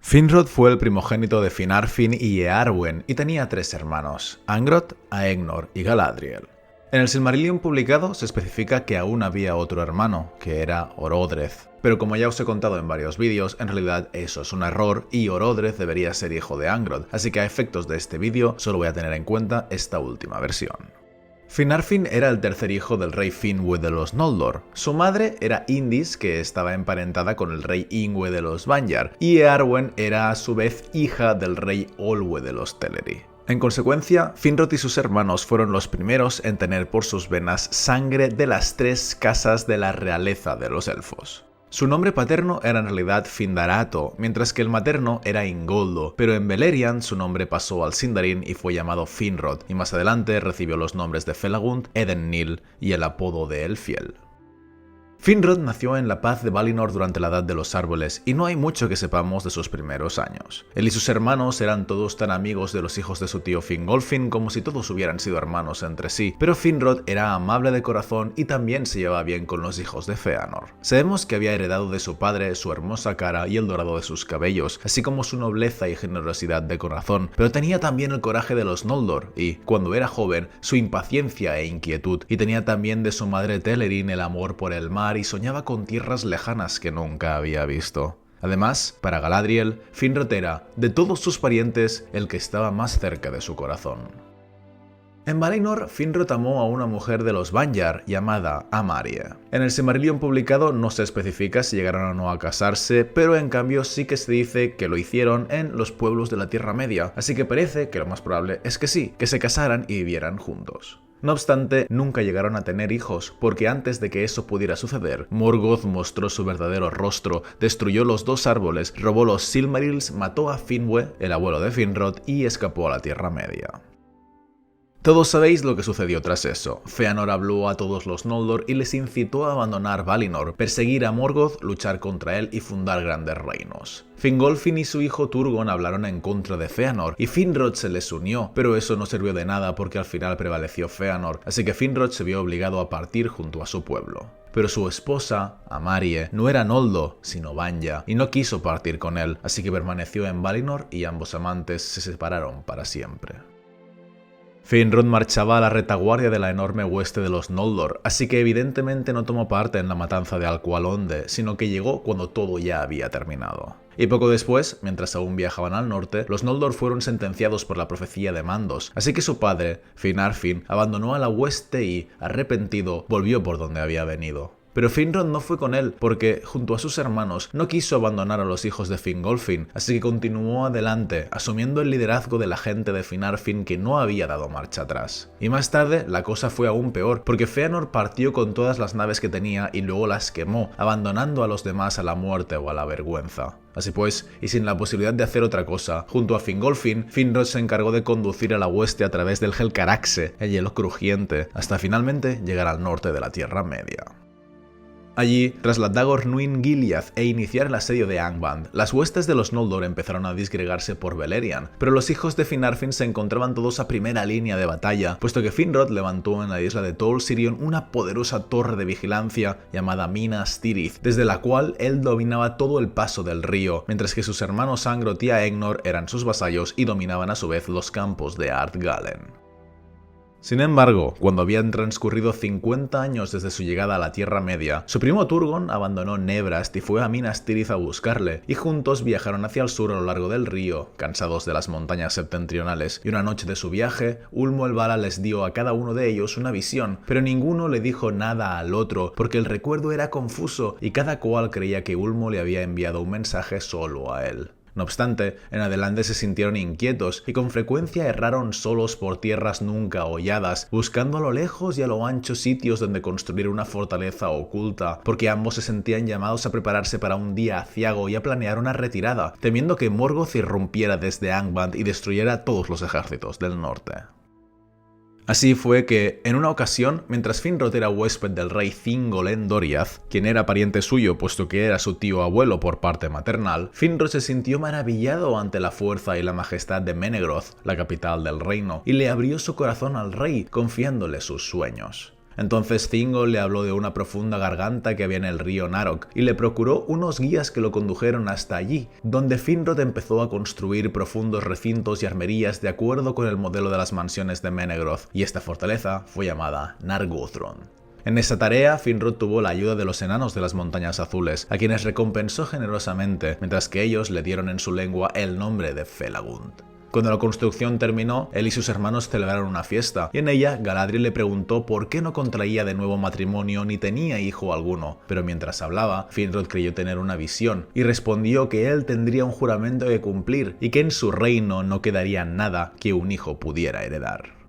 Finrod fue el primogénito de Finarfin y Eärwen y tenía 3 hermanos, Angrod, Aegnor y Galadriel. En el Silmarillion publicado se especifica que aún había otro hermano, que era Orodreth, pero como ya os he contado en varios vídeos, en realidad eso es un error y Orodreth debería ser hijo de Angrod, así que a efectos de este vídeo solo voy a tener en cuenta esta última versión. Finarfin era el tercer hijo del rey Finwë de los Noldor. Su madre era Indis, que estaba emparentada con el rey Ingwë de los Vanyar, y Eärwen era a su vez hija del rey Olwë de los Teleri. En consecuencia, Finrod y sus hermanos fueron los primeros en tener por sus venas sangre de las 3 casas de la realeza de los elfos. Su nombre paterno era en realidad Findarato, mientras que el materno era Ingoldo, pero en Beleriand su nombre pasó al Sindarin y fue llamado Finrod, y más adelante recibió los nombres de Felagund, Edennyl y el apodo de Elfiel. Finrod nació en la paz de Valinor durante la Edad de los Árboles, y no hay mucho que sepamos de sus primeros años. Él y sus hermanos eran todos tan amigos de los hijos de su tío Fingolfin como si todos hubieran sido hermanos entre sí, pero Finrod era amable de corazón y también se llevaba bien con los hijos de Fëanor. Sabemos que había heredado de su padre su hermosa cara y el dorado de sus cabellos, así como su nobleza y generosidad de corazón, pero tenía también el coraje de los Noldor y, cuando era joven, su impaciencia e inquietud, y tenía también de su madre Telerin el amor por el mar y soñaba con tierras lejanas que nunca había visto. Además, para Galadriel, Finrod era, de todos sus parientes, el que estaba más cerca de su corazón. En Valinor, Finrod amó a una mujer de los Vanyar llamada Amarie. En el Silmarillion publicado no se especifica si llegaron o no a casarse, pero en cambio sí que se dice que lo hicieron en los pueblos de la Tierra Media, así que parece que lo más probable es que sí, que se casaran y vivieran juntos. No obstante, nunca llegaron a tener hijos, porque antes de que eso pudiera suceder, Morgoth mostró su verdadero rostro, destruyó los 2 árboles, robó los Silmarils, mató a Finwë, el abuelo de Finrod, y escapó a la Tierra Media. Todos sabéis lo que sucedió tras eso. Fëanor habló a todos los Noldor y les incitó a abandonar Valinor, perseguir a Morgoth, luchar contra él y fundar grandes reinos. Fingolfin y su hijo Turgon hablaron en contra de Fëanor y Finrod se les unió, pero eso no sirvió de nada porque al final prevaleció Fëanor, así que Finrod se vio obligado a partir junto a su pueblo. Pero su esposa, Amarie, no era Noldo, sino Vanya, y no quiso partir con él, así que permaneció en Valinor y ambos amantes se separaron para siempre. Finrod marchaba a la retaguardia de la enorme hueste de los Noldor, así que evidentemente no tomó parte en la matanza de Alqualondë, sino que llegó cuando todo ya había terminado. Y poco después, mientras aún viajaban al norte, los Noldor fueron sentenciados por la profecía de Mandos, así que su padre, Finarfin, abandonó a la hueste y, arrepentido, volvió por donde había venido. Pero Finrod no fue con él, porque, junto a sus hermanos, no quiso abandonar a los hijos de Fingolfin, así que continuó adelante, asumiendo el liderazgo de la gente de Finarfin que no había dado marcha atrás. Y más tarde, la cosa fue aún peor, porque Fëanor partió con todas las naves que tenía y luego las quemó, abandonando a los demás a la muerte o a la vergüenza. Así pues, y sin la posibilidad de hacer otra cosa, junto a Fingolfin, Finrod se encargó de conducir a la hueste a través del Helcaraxe, el hielo crujiente, hasta finalmente llegar al norte de la Tierra Media. Allí, tras la Dagor Nuin Gilead e iniciar el asedio de Angband, las huestes de los Noldor empezaron a disgregarse por Beleriand, pero los hijos de Finarfin se encontraban todos a primera línea de batalla, puesto que Finrod levantó en la isla de Tol Sirion una poderosa torre de vigilancia llamada Minas Tirith, desde la cual él dominaba todo el paso del río, mientras que sus hermanos Angrod y Aegnor eran sus vasallos y dominaban a su vez los campos de Ardgalen. Sin embargo, cuando habían transcurrido 50 años desde su llegada a la Tierra Media, su primo Turgon abandonó Nebrast y fue a Minas Tirith a buscarle, y juntos viajaron hacia el sur a lo largo del río, cansados de las montañas septentrionales, y una noche de su viaje, Ulmo el Vala les dio a cada uno de ellos una visión, pero ninguno le dijo nada al otro, porque el recuerdo era confuso y cada cual creía que Ulmo le había enviado un mensaje solo a él. No obstante, en adelante se sintieron inquietos y con frecuencia erraron solos por tierras nunca holladas, buscando a lo lejos y a lo ancho sitios donde construir una fortaleza oculta, porque ambos se sentían llamados a prepararse para un día aciago y a planear una retirada, temiendo que Morgoth irrumpiera desde Angband y destruyera todos los ejércitos del norte. Así fue que, en una ocasión, mientras Finrod era huésped del rey Thingol Doriath, quien era pariente suyo puesto que era su tío abuelo por parte maternal, Finrod se sintió maravillado ante la fuerza y la majestad de Menegroth, la capital del reino, y le abrió su corazón al rey, confiándole sus sueños. Entonces Thingol le habló de una profunda garganta que había en el río Narok y le procuró unos guías que lo condujeron hasta allí, donde Finrod empezó a construir profundos recintos y armerías de acuerdo con el modelo de las mansiones de Menegroth, y esta fortaleza fue llamada Nargothrond. En esa tarea, Finrod tuvo la ayuda de los enanos de las Montañas Azules, a quienes recompensó generosamente, mientras que ellos le dieron en su lengua el nombre de Felagund. Cuando la construcción terminó, él y sus hermanos celebraron una fiesta, y en ella Galadriel le preguntó por qué no contraía de nuevo matrimonio ni tenía hijo alguno, pero mientras hablaba, Finrod creyó tener una visión, y respondió que él tendría un juramento que cumplir, y que en su reino no quedaría nada que un hijo pudiera heredar.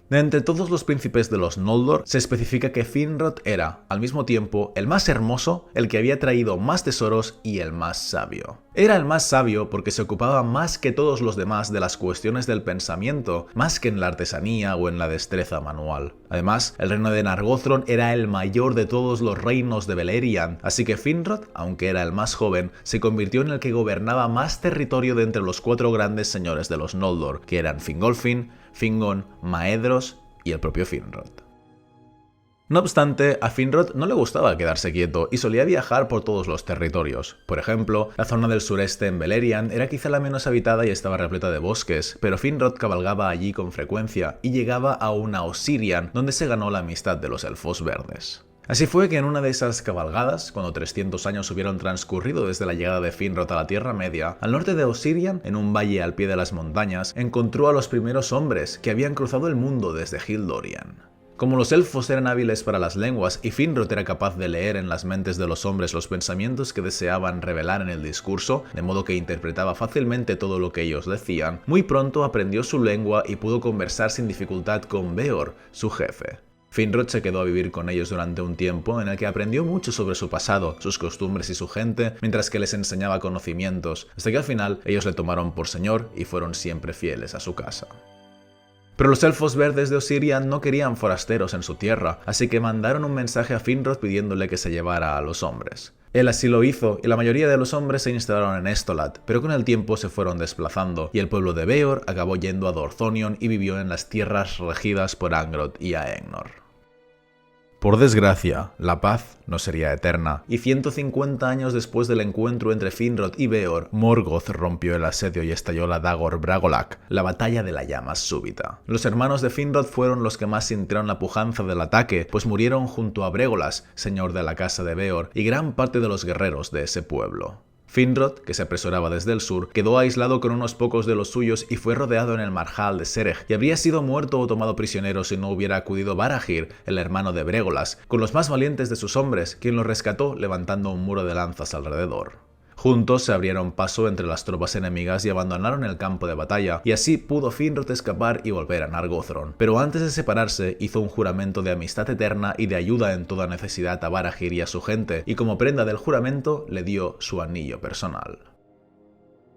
De entre todos los príncipes de los Noldor, se especifica que Finrod era, al mismo tiempo, el más hermoso, el que había traído más tesoros y el más sabio. Era el más sabio porque se ocupaba más que todos los demás de las cuestiones del pensamiento, más que en la artesanía o en la destreza manual. Además, el reino de Nargothrond era el mayor de todos los reinos de Beleriand, así que Finrod, aunque era el más joven, se convirtió en el que gobernaba más territorio de entre los 4 grandes señores de los Noldor, que eran Fingolfin, Fingon, Maedhros y el propio Finrod. No obstante, a Finrod no le gustaba quedarse quieto y solía viajar por todos los territorios. Por ejemplo, la zona del sureste en Beleriand era quizá la menos habitada y estaba repleta de bosques, pero Finrod cabalgaba allí con frecuencia y llegaba a una Osirian, donde se ganó la amistad de los elfos verdes. Así fue que en una de esas cabalgadas, cuando 300 años hubieron transcurrido desde la llegada de Finrod a la Tierra Media, al norte de Osirian, en un valle al pie de las montañas, encontró a los primeros hombres que habían cruzado el mundo desde Hildorian. Como los elfos eran hábiles para las lenguas y Finrod era capaz de leer en las mentes de los hombres los pensamientos que deseaban revelar en el discurso, de modo que interpretaba fácilmente todo lo que ellos decían, muy pronto aprendió su lengua y pudo conversar sin dificultad con Beor, su jefe. Finrod se quedó a vivir con ellos durante un tiempo en el que aprendió mucho sobre su pasado, sus costumbres y su gente, mientras que les enseñaba conocimientos, hasta que al final ellos le tomaron por señor y fueron siempre fieles a su casa. Pero los elfos verdes de Osirian no querían forasteros en su tierra, así que mandaron un mensaje a Finrod pidiéndole que se llevara a los hombres. Él así lo hizo, y la mayoría de los hombres se instalaron en Estolat, pero con el tiempo se fueron desplazando, y el pueblo de Beor acabó yendo a Dorthonion y vivió en las tierras regidas por Angrod y Aenor. Por desgracia, la paz no sería eterna, y 150 años después del encuentro entre Finrod y Beor, Morgoth rompió el asedio y estalló la Dagor Bragollach, la batalla de la llama súbita. Los hermanos de Finrod fueron los que más sintieron la pujanza del ataque, pues murieron junto a Bregolas, señor de la casa de Beor, y gran parte de los guerreros de ese pueblo. Finrod, que se apresuraba desde el sur, quedó aislado con unos pocos de los suyos y fue rodeado en el marjal de Serech, y habría sido muerto o tomado prisionero si no hubiera acudido Barahir, el hermano de Bregolas, con los más valientes de sus hombres, quien lo rescató levantando un muro de lanzas alrededor. Juntos se abrieron paso entre las tropas enemigas y abandonaron el campo de batalla, y así pudo Finrod escapar y volver a Nargothrond. Pero antes de separarse, hizo un juramento de amistad eterna y de ayuda en toda necesidad a Barahir y a su gente, y como prenda del juramento le dio su anillo personal.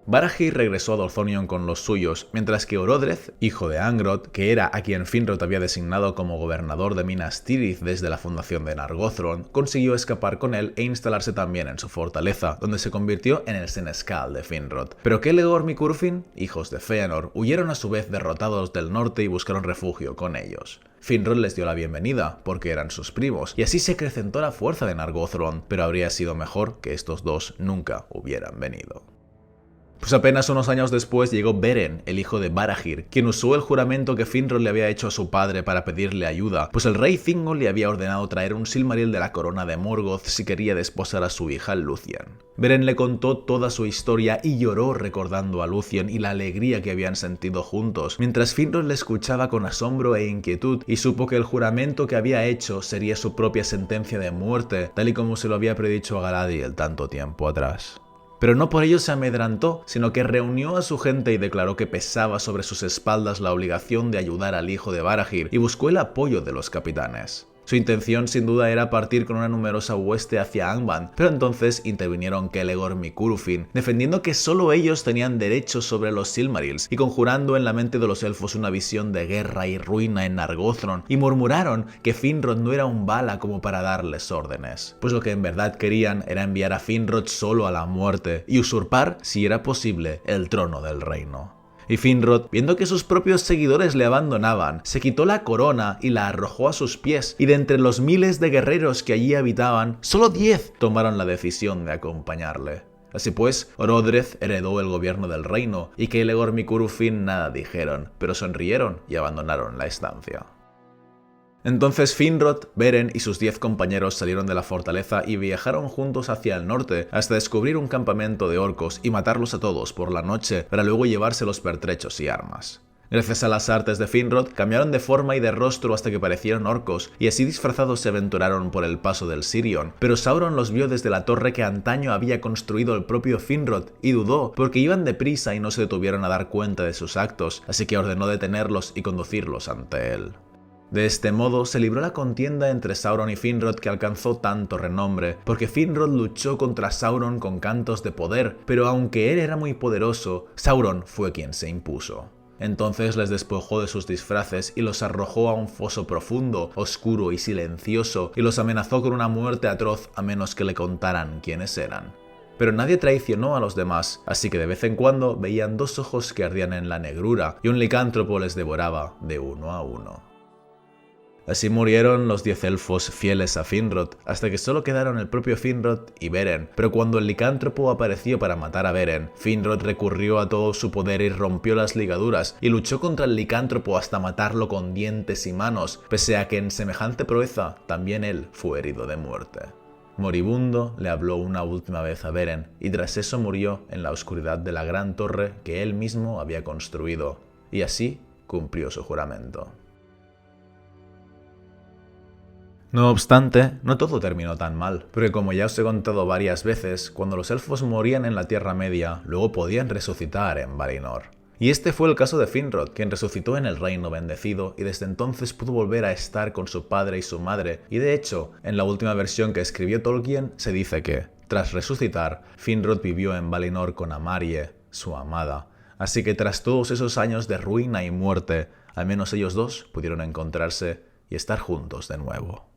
Barahir regresó a Dorthonion con los suyos, mientras que Orodreth, hijo de Angrod, que era a quien Finrod había designado como gobernador de Minas Tirith desde la fundación de Nargothrond, consiguió escapar con él e instalarse también en su fortaleza, donde se convirtió en el senescal de Finrod. Pero Celegorm y Curfin, hijos de Fëanor, huyeron a su vez derrotados del norte y buscaron refugio con ellos. Finrod les dio la bienvenida, porque eran sus primos, y así se acrecentó la fuerza de Nargothrond, pero habría sido mejor que estos dos nunca hubieran venido. Pues apenas unos años después llegó Beren, el hijo de Barahir, quien usó el juramento que Finrod le había hecho a su padre para pedirle ayuda, pues el rey Thingol le había ordenado traer un Silmaril de la corona de Morgoth si quería desposar a su hija Lúthien. Beren le contó toda su historia y lloró recordando a Lúthien y la alegría que habían sentido juntos, mientras Finrod le escuchaba con asombro e inquietud y supo que el juramento que había hecho sería su propia sentencia de muerte, tal y como se lo había predicho a Galadriel tanto tiempo atrás. Pero no por ello se amedrentó, sino que reunió a su gente y declaró que pesaba sobre sus espaldas la obligación de ayudar al hijo de Barahir y buscó el apoyo de los capitanes. Su intención sin duda era partir con una numerosa hueste hacia Angband, pero entonces intervinieron Celegorm y Curfin, defendiendo que solo ellos tenían derechos sobre los Silmarils y conjurando en la mente de los elfos una visión de guerra y ruina en Nargothrond, y murmuraron que Finrod no era un Vala como para darles órdenes, pues lo que en verdad querían era enviar a Finrod solo a la muerte y usurpar, si era posible, el trono del reino. Y Finrod, viendo que sus propios seguidores le abandonaban, se quitó la corona y la arrojó a sus pies, y de entre los miles de guerreros que allí habitaban, solo 10 tomaron la decisión de acompañarle. Así pues, Orodreth heredó el gobierno del reino, y Kelegorm y Curufin nada dijeron, pero sonrieron y abandonaron la estancia. Entonces Finrod, Beren y sus 10 compañeros salieron de la fortaleza y viajaron juntos hacia el norte hasta descubrir un campamento de orcos y matarlos a todos por la noche para luego llevarse los pertrechos y armas. Gracias a las artes de Finrod, cambiaron de forma y de rostro hasta que parecieron orcos, y así disfrazados se aventuraron por el paso del Sirion, pero Sauron los vio desde la torre que antaño había construido el propio Finrod, y dudó, porque iban deprisa y no se detuvieron a dar cuenta de sus actos, así que ordenó detenerlos y conducirlos ante él. De este modo se libró la contienda entre Sauron y Finrod que alcanzó tanto renombre, porque Finrod luchó contra Sauron con cantos de poder, pero aunque él era muy poderoso, Sauron fue quien se impuso. Entonces les despojó de sus disfraces y los arrojó a un foso profundo, oscuro y silencioso, y los amenazó con una muerte atroz a menos que le contaran quiénes eran. Pero nadie traicionó a los demás, así que de vez en cuando veían 2 ojos que ardían en la negrura, y un licántropo les devoraba de uno a uno. Así murieron los 10 elfos fieles a Finrod, hasta que solo quedaron el propio Finrod y Beren, pero cuando el licántropo apareció para matar a Beren, Finrod recurrió a todo su poder y rompió las ligaduras, y luchó contra el licántropo hasta matarlo con dientes y manos, pese a que en semejante proeza también él fue herido de muerte. Moribundo le habló una última vez a Beren, y tras eso murió en la oscuridad de la gran torre que él mismo había construido, y así cumplió su juramento. No obstante, no todo terminó tan mal, porque como ya os he contado varias veces, cuando los elfos morían en la Tierra Media, luego podían resucitar en Valinor. Y este fue el caso de Finrod, quien resucitó en el Reino Bendecido y desde entonces pudo volver a estar con su padre y su madre, y de hecho, en la última versión que escribió Tolkien, se dice que, tras resucitar, Finrod vivió en Valinor con Amarie, su amada. Así que tras todos esos años de ruina y muerte, al menos ellos dos pudieron encontrarse y estar juntos de nuevo.